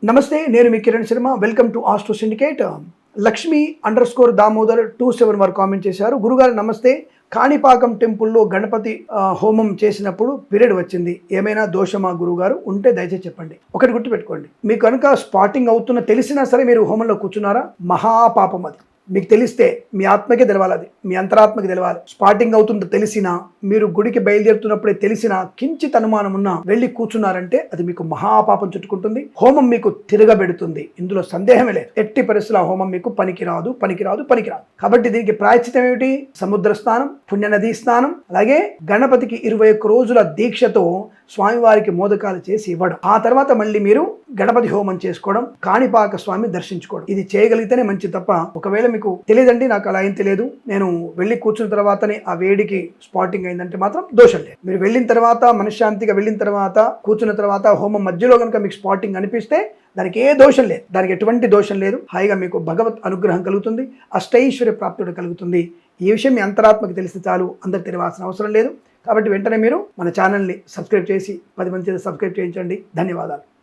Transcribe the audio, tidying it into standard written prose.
నమస్తే, నేను మీ Kiran Sharma. Welcome to astro syndicate. Lakshmi _Damodar 27 వారు కామెంట్ చేశారు. గురుగారు నమస్తే, కాణిపాకం టెంపుల్లో గణపతి హోమం చేసినప్పుడు పీరియడ్ వచ్చింది, ఏమైనా దోషమా గురుగారు? ఉంటే దయచేసి చెప్పండి. ఒకటి గుర్తుపెట్టుకోండి, మీకు కనుక స్పాటింగ్ అవుతున్న తెలిసినా సరే మీరు హోమంలో కూర్చున్నారా, మహాపాపం అది. మీకు తెలిస్తే మీ ఆత్మకే తెలవాలి, అది మీ అంతరాత్మకి తెలవాలి. స్పాటింగ్ అవుతుందో తెలిసినా, మీరు గుడికి బయలుదేరుతున్నప్పుడే తెలిసినా, కించిత్ అనుమానం ఉన్నా వెళ్ళి కూర్చున్నారంటే అది మీకు మహాపాపం చుట్టుకుంటుంది. హోమం మీకు తిరగబెడుతుంది, ఇందులో సందేహమే లేదు. ఎట్టి పరిస్థితుల్లో ఆ హోమం మీకు పనికిరాదు. కాబట్టి దీనికి ప్రాయశ్చితం ఏమిటి? సముద్ర స్నానం, పుణ్యనదీ స్నానం, అలాగే గణపతికి 21 రోజుల దీక్షతో స్వామివారికి మోదకాలు చేసి ఇవ్వడం. ఆ తర్వాత మళ్ళీ మీరు గణపతి హోమం చేసుకోవడం, కాణిపాక స్వామి దర్శించుకోవడం. ఇది చేయగలిగితేనే మంచి తప్ప, ఒకవేళ మీకు తెలియదండి, నాకు అలా ఏం తెలియదు, నేను వెళ్ళి కూర్చున్న తర్వాతనే ఆ వేడికి స్పాటింగ్ అయిందంటే మాత్రం దోషం లేదు. మీరు వెళ్ళిన తర్వాత, మనశ్శాంతిగా వెళ్ళిన తర్వాత, కూర్చున్న తర్వాత హోమం మధ్యలో కనుక మీకు స్పాటింగ్ అనిపిస్తే దానికి ఏ దోషం లేదు, దానికి ఎటువంటి దోషం లేదు. హాయిగా మీకు భగవత్ అనుగ్రహం కలుగుతుంది, అష్టైశ్వర్య ప్రాప్తి కలుగుతుంది. ఈ విషయం మీ అంతరాత్మకి తెలిస్తే చాలు, అందరికి తెలియాల్సిన అవసరం లేదు. కాబట్టి వెంటనే మీరు మన ఛానల్ని సబ్స్క్రైబ్ చేసి 10 మంది సబ్స్క్రైబ్ చేయించండి. ధన్యవాదాలు.